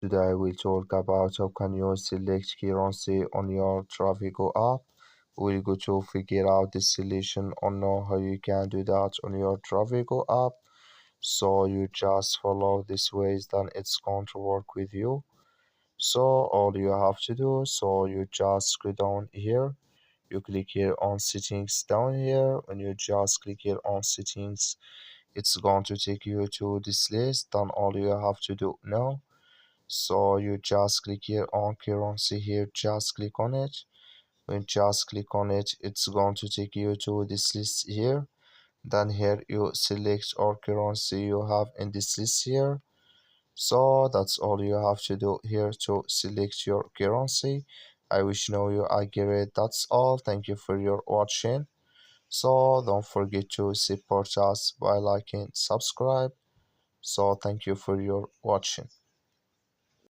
Today we'll talk about how can you select currency on your Travigo app. We'll go to figure out the solution or know how you can do that on your Travigo app. So you just follow these ways, then it's going to work with you. So all you have to do, so you just go down here. You click here on settings down here. When you just click here on settings, it's going to take you to this list. Then all you have to do now, so you just click here on currency here, just click on it. When you just click on it, it's going to take you to this list here. Then here you select all currency you have in this list here. So that's all you have to do here to select your currency. I wish know you agree. That's all. Thank you for your watching. So don't forget to support us by liking, subscribe. So thank you for your watching.